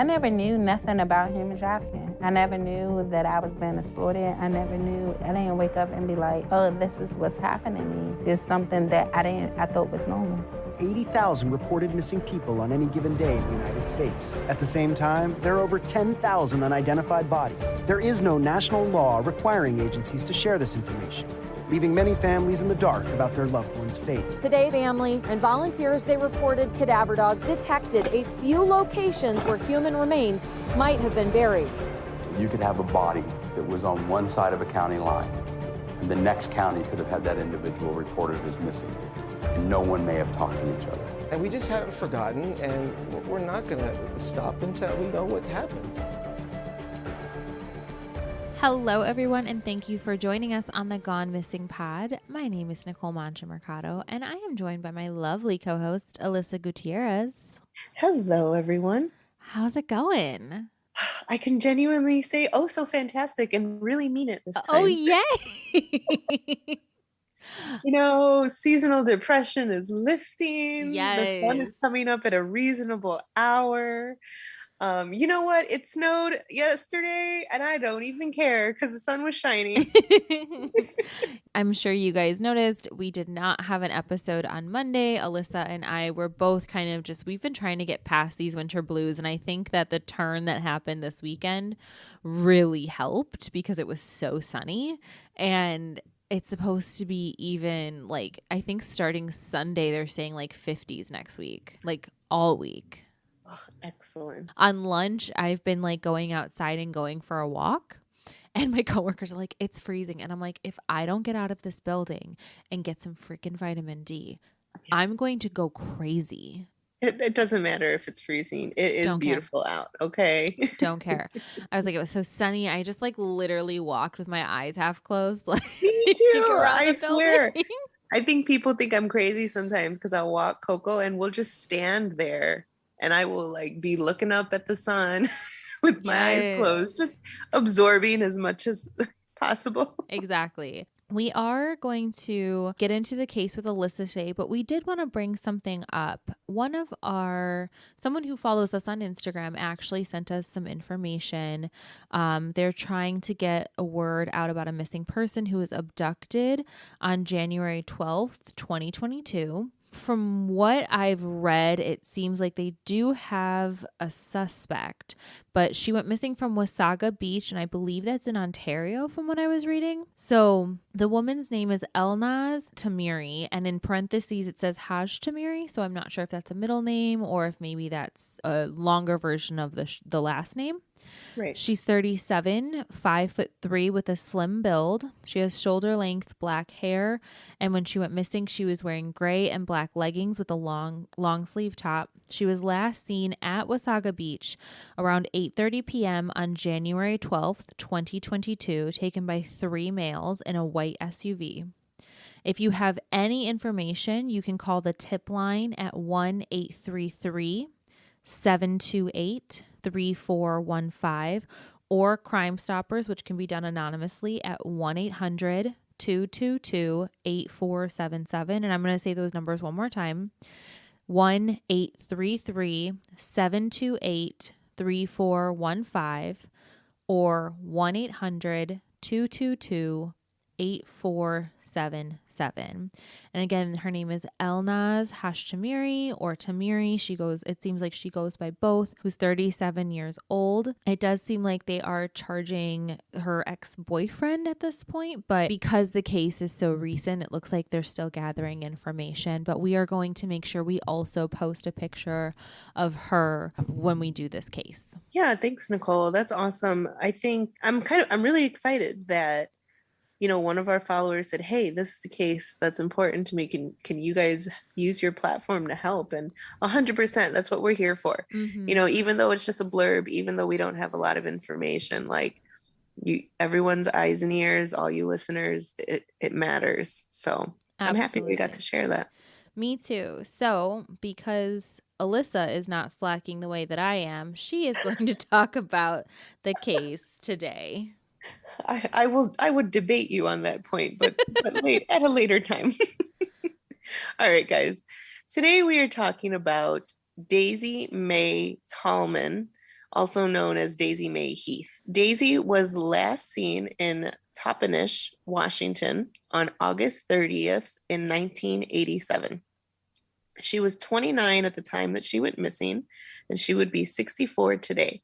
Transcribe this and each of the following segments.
I never knew nothing about human trafficking. I never knew that I was being exploited. I didn't wake up and be like, oh, this is what's happening to me. It's something that I thought was normal. 80,000 reported missing people on any given day in the United States. At the same time, there are over 10,000 unidentified bodies. There is no national law requiring agencies to share this information, leaving many families in the dark about their loved one's fate. Today, family and volunteers, they reported cadaver dogs detected a few locations where human remains might have been buried. You could have a body that was on one side of a county line, and the next county could have had that individual reported as missing, and no one may have talked to each other. And we just haven't forgotten, and we're not going to stop until we know what happened. Hello, everyone, and thank you for joining us on the Gone Missing Pod. My name is Nicole Mercado, and I am joined by my lovely co-host, Alyssa Gutierrez. Hello, everyone. How's it going? I can genuinely say, oh, so fantastic, and really mean it this time. Oh, yay! You know, seasonal depression is lifting. Yes. The sun is coming up at a reasonable hour. You know what? It snowed yesterday, and I don't even care because the sun was shining. I'm sure you guys noticed we did not have an episode on Monday. Alyssa and I were both we've been trying to get past these winter blues, and I think that the turn that happened this weekend really helped because it was so sunny, and it's supposed to be even I think starting Sunday, they're saying 50s next week, all week. Oh, excellent. On lunch, I've been going outside and going for a walk, and my coworkers are like, it's freezing. And I'm like, if I don't get out of this building and get some freaking vitamin D, yes, I'm going to go crazy. It doesn't matter if it's freezing. It is beautiful out. Okay. Don't care. I was like, it was so sunny. I just literally walked with my eyes half closed. Me too. I swear. I think people think I'm crazy sometimes because I'll walk Coco and we'll just stand there and I will be looking up at the sun with my eyes closed, just absorbing as much as possible. Exactly. We are going to get into the case with Alyssa today, but we did want to bring something up. Someone who follows us on Instagram actually sent us some information. They're trying to get a word out about a missing person who was abducted on January 12th, 2022. From what I've read, it seems like they do have a suspect, but she went missing from Wasaga Beach, and I believe that's in Ontario from what I was reading. So the woman's name is Elnaz Tamiri, and in parentheses it says Haj Tamiri, so I'm not sure if that's a middle name or if maybe that's a longer version of the last name. Right. She's 37, 5'3" with a slim build. She has shoulder length black hair. And when she went missing, she was wearing gray and black leggings with a long sleeve top. She was last seen at Wasaga Beach around 8:30 p.m. on January 12th, 2022, taken by 3 males in a white SUV. If you have any information, you can call the tip line at 1-833-728-3415 or Crime Stoppers, which can be done anonymously at 1-800-222-8477. And I'm going to say those numbers one more time. 1-833-728-3415 or 1-800-222-8477. And again, her name is Elnaz Hashtamiri or Tamiri. It seems like she goes by both, who's 37 years old. It does seem like they are charging her ex-boyfriend at this point, but because the case is so recent, it looks like they're still gathering information. But we are going to make sure we also post a picture of her when we do this case. Yeah, thanks, Nicole. That's awesome. I think I'm really excited that one of our followers said, hey, this is a case that's important to me. Can you guys use your platform to help? And 100%, that's what we're here for. Mm-hmm. Even though it's just a blurb, even though we don't have a lot of information, everyone's eyes and ears, all you listeners, it matters. So Absolutely. I'm happy we got to share that. Me too. So because Alyssa is not slacking the way that I am, she is going to talk about the case today. I would debate you on that point, but at a later time. All right, guys. Today we are talking about Daisy Mae Tallman, also known as Daisy Mae Heath. Daisy was last seen in Toppenish, Washington on August 30th in 1987. She was 29 at the time that she went missing, and she would be 64 today.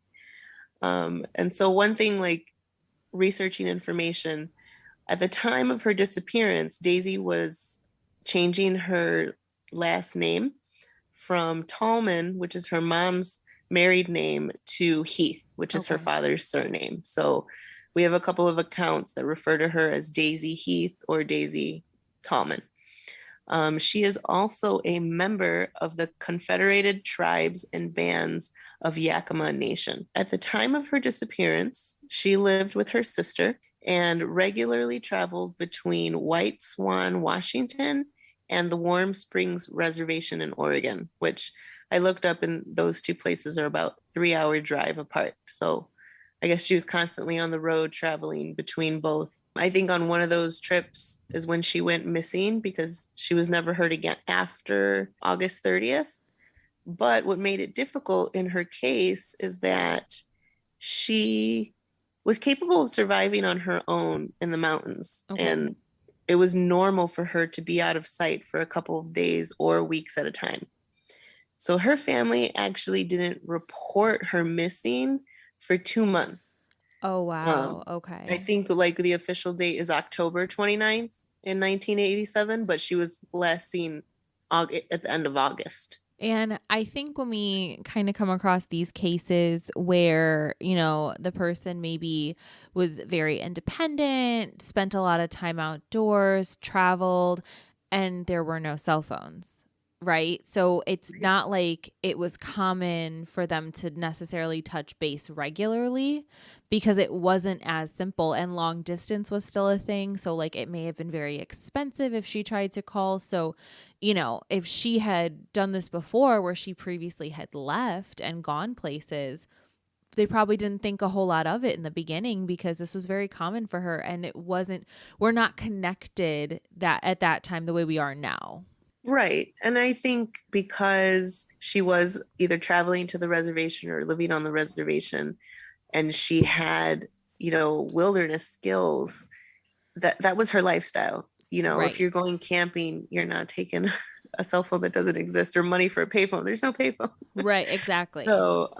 And so one thing, like researching information, at the time of her disappearance, Daisy was changing her last name from Tallman, which is her mom's married name, to Heath, which is her father's surname. So we have a couple of accounts that refer to her as Daisy Heath or Daisy Tallman. She is also a member of the Confederated Tribes and Bands of Yakima Nation. At the time of her disappearance, she lived with her sister and regularly traveled between White Swan, Washington, and the Warm Springs Reservation in Oregon, which I looked up, and those two places are about 3-hour drive apart. So I guess she was constantly on the road traveling between both. I think on one of those trips is when she went missing, because she was never heard again after August 30th. But what made it difficult in her case is that she was capable of surviving on her own in the mountains. And it was normal for her to be out of sight for a couple of days or weeks at a time. So her family actually didn't report her missing for 2 months. Oh, wow. Okay. I think like the official date is October 29th in 1987, but she was last seen at the end of August. And I think when we kind of come across these cases where, you know, the person maybe was very independent, spent a lot of time outdoors, traveled, and there were no cell phones, right? So it's not like it was common for them to necessarily touch base regularly, because it wasn't as simple, and long distance was still a thing. So like it may have been very expensive if she tried to call. So, you know, if she had done this before where she previously had left and gone places, they probably didn't think a whole lot of it in the beginning, because this was very common for her, and we're not connected that at that time the way we are now. Right. And I think because she was either traveling to the reservation or living on the reservation, and she had, you know, wilderness skills, that was her lifestyle. You know, Right. If you're going camping, you're not taking a cell phone that doesn't exist, or money for a payphone. There's no payphone. Right, exactly. So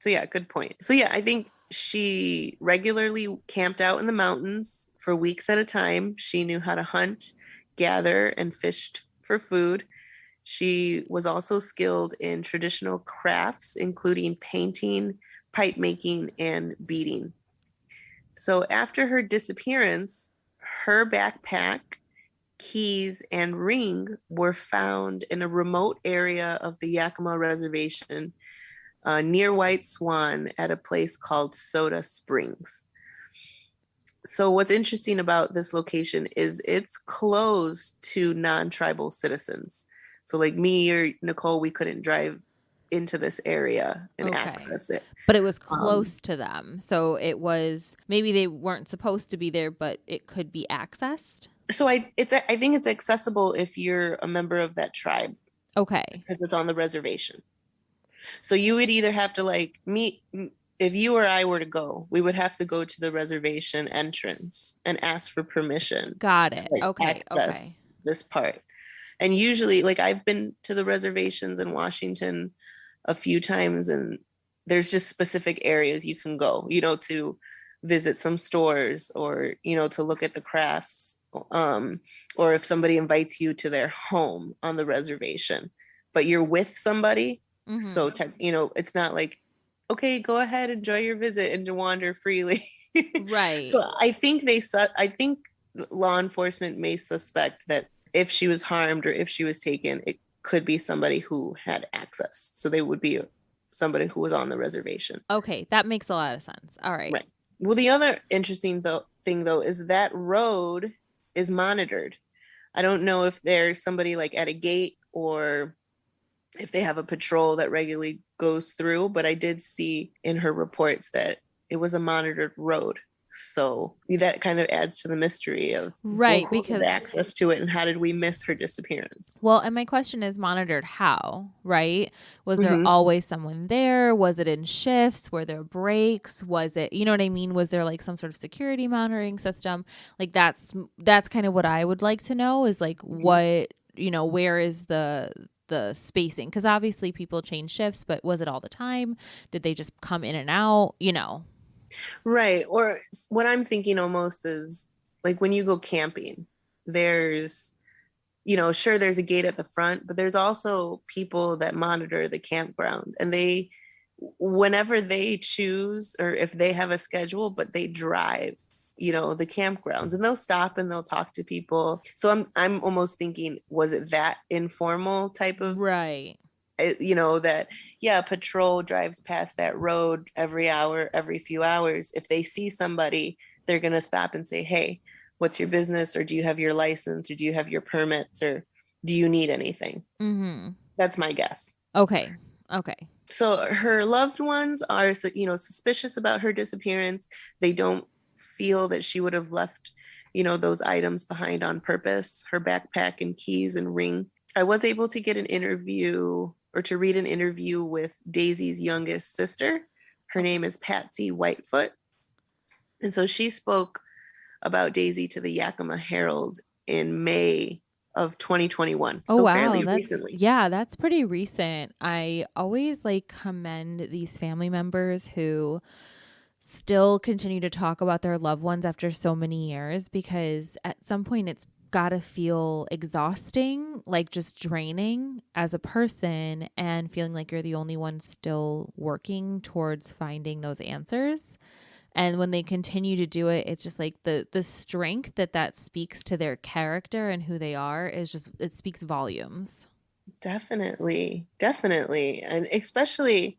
yeah, good point. So yeah, I think she regularly camped out in the mountains for weeks at a time. She knew how to hunt, gather, and fished for food. She was also skilled in traditional crafts, including painting, pipe making, and beading. So after her disappearance, her backpack, keys, and ring were found in a remote area of the Yakima Reservation near White Swan at a place called Soda Springs. So what's interesting about this location is it's closed to non-tribal citizens. So like me or Nicole, we couldn't drive into this area and access it. But it was close to them. So it was, maybe they weren't supposed to be there, but it could be accessed. So I think it's accessible if you're a member of that tribe. Okay. Because it's on the reservation. So you would either have to like meet, if you or I were to go, we would have to go to the reservation entrance and ask for permission. Got it. To, like, access this part. And usually, like, I've been to the reservations in Washington a few times, and there's just specific areas you can go, you know, to visit some stores, or, you know, to look at the crafts, or if somebody invites you to their home on the reservation, but you're with somebody. Mm-hmm. So, you know, it's not like, okay, go ahead, enjoy your visit and to wander freely. Right. So I think I think law enforcement may suspect that if she was harmed or if she was taken, it could be somebody who had access. So they would be somebody who was on the reservation. Okay, that makes a lot of sense. All right. Right. Well, the other interesting thing though is that road is monitored. I don't know if there's somebody like at a gate or if they have a patrol that regularly goes through, but I did see in her reports that it was a monitored road. So that kind of adds to the mystery of Right, who because had access to it and how did we miss her disappearance? well, and my question is monitored how, right? Was there Mm-hmm. always someone there? Was it in shifts? Were there breaks? Was it, you know what I mean? Was there like some sort of security monitoring system? Like that's kind of what I would like to know is like what, you know, where is the spacing? Because obviously people change shifts, but was it all the time? Did they just come in and out? You know? Right. Or what I'm thinking almost is like when you go camping, there's, sure, there's a gate at the front, but there's also people that monitor the campground and they, whenever they choose or if they have a schedule, but they drive, the campgrounds and they'll stop and they'll talk to people. So I'm almost thinking, was it that informal type of Right. that patrol drives past that road every hour, every few hours. If they see somebody, they're going to stop and say, hey, what's your business? Or do you have your license? Or do you have your permits? Or do you need anything? Mm-hmm. That's my guess. Okay. So her loved ones are suspicious about her disappearance. They don't feel that she would have left those items behind on purpose, her backpack and keys and ring. I was able to get an interview or to read an interview with Daisy's youngest sister. Her name is Patsy Whitefoot. And so she spoke about Daisy to the Yakima Herald in May of 2021. Oh, so wow. fairly recently. That's pretty recent. I always commend these family members who still continue to talk about their loved ones after so many years, because at some point it's got to feel exhausting, like just draining as a person, and feeling like you're the only one still working towards finding those answers. And when they continue to do it, it's just like the strength that speaks to their character and who they are is just, it speaks volumes. Definitely. And especially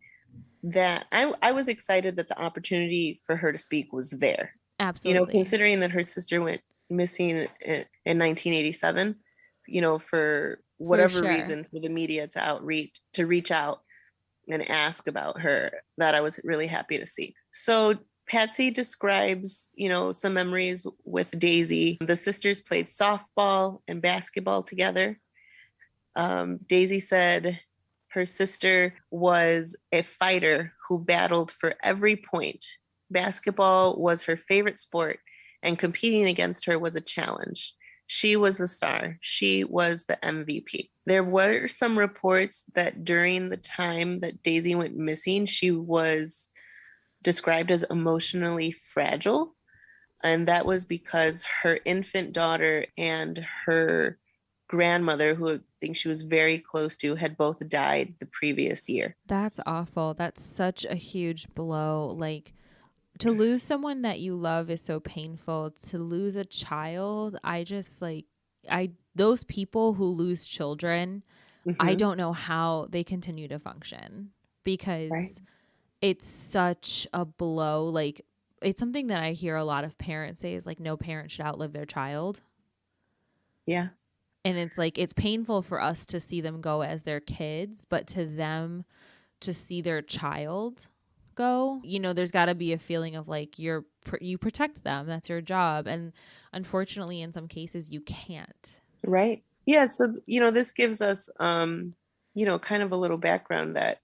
that I was excited that the opportunity for her to speak was there. Absolutely. Considering that her sister went missing in 1987, for whatever reason, for the media to reach out and ask about her, that I was really happy to see. So Patsy describes, some memories with Daisy. The sisters played softball and basketball together. Daisy said her sister was a fighter who battled for every point. Basketball was her favorite sport, and competing against her was a challenge. She was the star. She was the MVP. There were some reports that during the time that Daisy went missing, she was described as emotionally fragile. And that was because her infant daughter and her grandmother, who I think she was very close to, had both died the previous year. That's awful. That's such a huge blow. Like, to lose someone that you love is so painful. To lose a child, those people who lose children, I don't know how they continue to function, because it's such a blow. Like, it's something that I hear a lot of parents say is like, no parent should outlive their child. Yeah. And it's like, it's painful for us to see them go as their kids, but to them to see their child go, there's got to be a feeling of like, you protect them. That's your job. And unfortunately, in some cases you can't. Right. Yeah. So, this gives us, kind of a little background that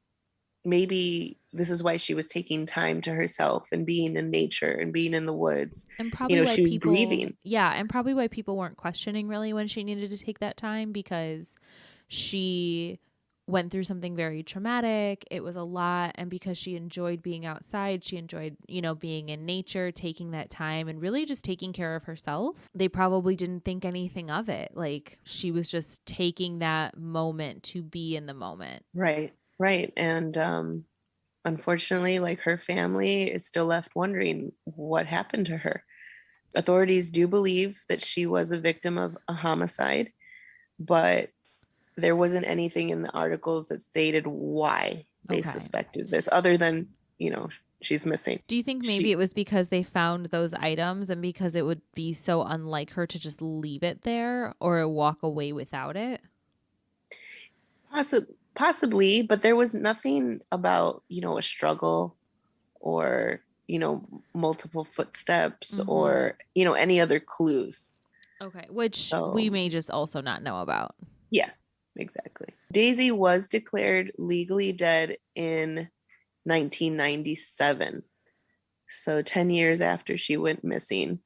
maybe this is why she was taking time to herself and being in nature and being in the woods. And probably why she was grieving. Yeah. And probably why people weren't questioning really when she needed to take that time, because she went through something very traumatic. It was a lot. And because she enjoyed being outside, she enjoyed, being in nature, taking that time and really just taking care of herself. They probably didn't think anything of it. Like, she was just taking that moment to be in the moment. Right. And unfortunately, like, her family is still left wondering what happened to her. Authorities do believe that she was a victim of a homicide, but there wasn't anything in the articles that stated why they suspected this, other than, she's missing. Do you think maybe it was because they found those items and because it would be so unlike her to just leave it there or walk away without it? Possibly, but there was nothing about, a struggle or multiple footsteps Mm-hmm. or, any other clues. Okay, which So, we may just also not know about. Yeah, exactly. Daisy was declared legally dead in 1997. So 10 years after she went missing.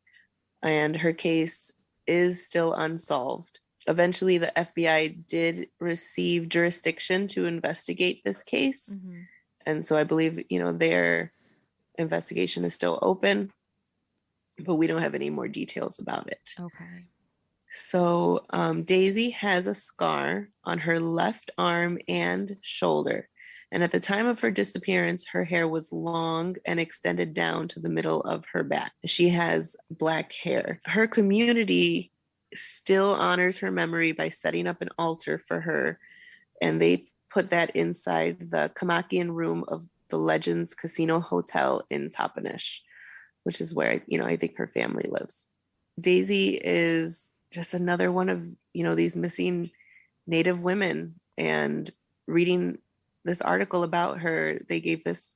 And her case is still unsolved. Eventually, the FBI did receive jurisdiction to investigate this case. Mm-hmm. And so I believe, their investigation is still open, but we don't have any more details about it. Okay. So Daisy has a scar on her left arm and shoulder. And at the time of her disappearance, her hair was long and extended down to the middle of her back. She has black hair. Her community still honors her memory by setting up an altar for her. And they put that inside the Kamakian room of the Legends Casino Hotel in Toppenish, which is where, I think her family lives. Daisy is just another one of, these missing Native women. And reading this article about her, they gave this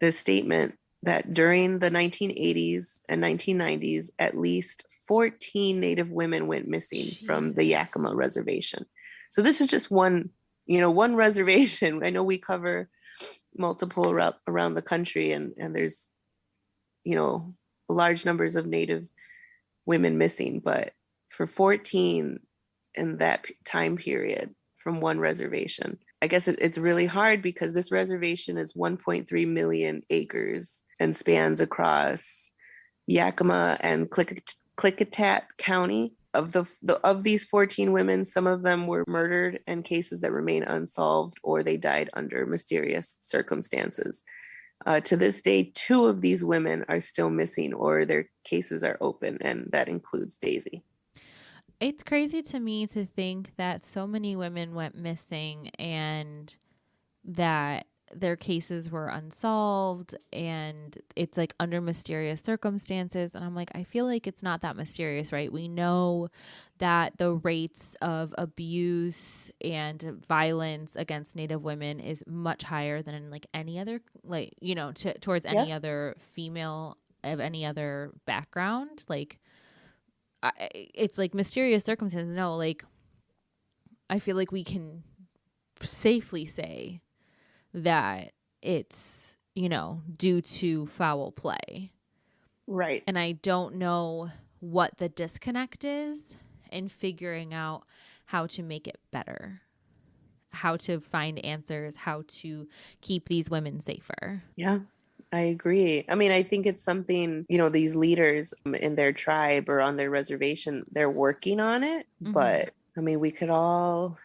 statement that during the 1980s and 1990s, at least 14 Native women went missing from the Yakima Reservation. So this is just one reservation. I know we cover multiple around the country, and there's, large numbers of Native women missing, but for 14 in that time period from one reservation, I guess it's really hard because this reservation is 1.3 million acres and spans across Yakima and Klickitat County. Of these 14 women, some of them were murdered and cases that remain unsolved, or they died under mysterious circumstances. To this day, 2 of these women are still missing, or their cases are open, and that includes Daisy. It's crazy to me to think that so many women went missing and that their cases were unsolved and it's like under mysterious circumstances. And I'm like, I feel like it's not that mysterious, right? We know that the rates of abuse and violence against Native women is much higher than in like any other, like, towards any other female of any other background. Like, it's like mysterious circumstances. No, like, I feel like we can safely say that it's, due to foul play. Right. And I don't know what the disconnect is in figuring out how to make it better, how to find answers, how to keep these women safer. Yeah, I agree. I mean, I think it's something, these leaders in their tribe or on their reservation, they're working on it. Mm-hmm. But I mean, we could all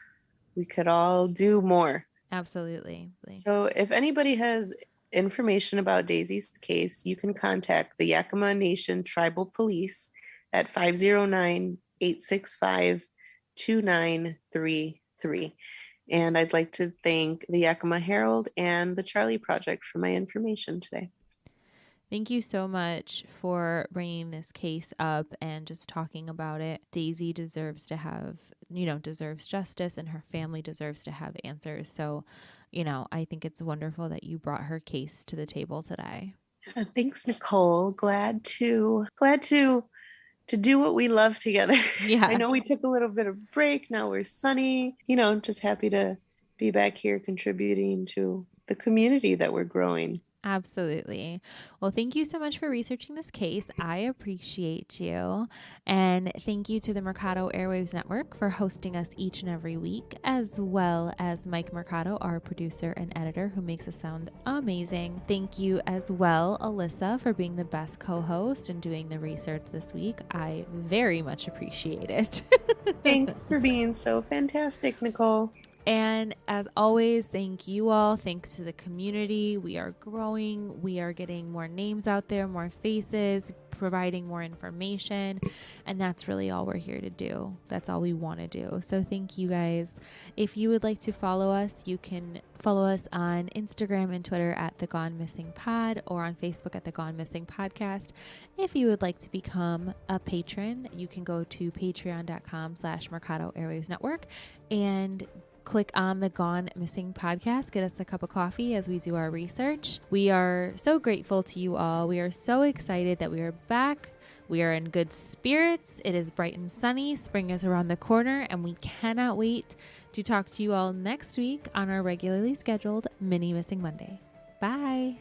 do more. Absolutely. So if anybody has information about Daisy's case, you can contact the Yakima Nation Tribal Police at 509-865-2933. And I'd like to thank the Yakima Herald and the Charlie Project for my information today. Thank you so much for bringing this case up and just talking about it. Daisy deserves to have, deserves justice, and her family deserves to have answers. So, I think it's wonderful that you brought her case to the table today. Thanks, Nicole. Glad to do what we love together. Yeah. I know we took a little bit of break. Now we're sunny. Just happy to be back here contributing to the community that we're growing. Absolutely. Well, thank you so much for researching this case. I appreciate you. And thank you to the Mercado Airwaves Network for hosting us each and every week, as well as Mike Mercado, our producer and editor, who makes us sound amazing. Thank you as well, Alyssa, for being the best co-host and doing the research this week. I very much appreciate it. Thanks for being so fantastic, Nicole. And as always, thank you all. Thanks to the community. We are growing. We are getting more names out there, more faces, providing more information. And that's really all we're here to do. That's all we want to do. So thank you guys. If you would like to follow us, you can follow us on Instagram and Twitter at The Gone Missing Pod, or on Facebook at The Gone Missing Podcast. If you would like to become a patron, you can go to patreon.com/Mercado Airwaves Network and click on the Gone Missing podcast. Get us a cup of coffee as we do our research. We are so grateful to you all. We are so excited that we are back. We are in good spirits. It is bright and sunny. Spring is around the corner, and we cannot wait to talk to you all next week on our regularly scheduled Mini Missing Monday. Bye.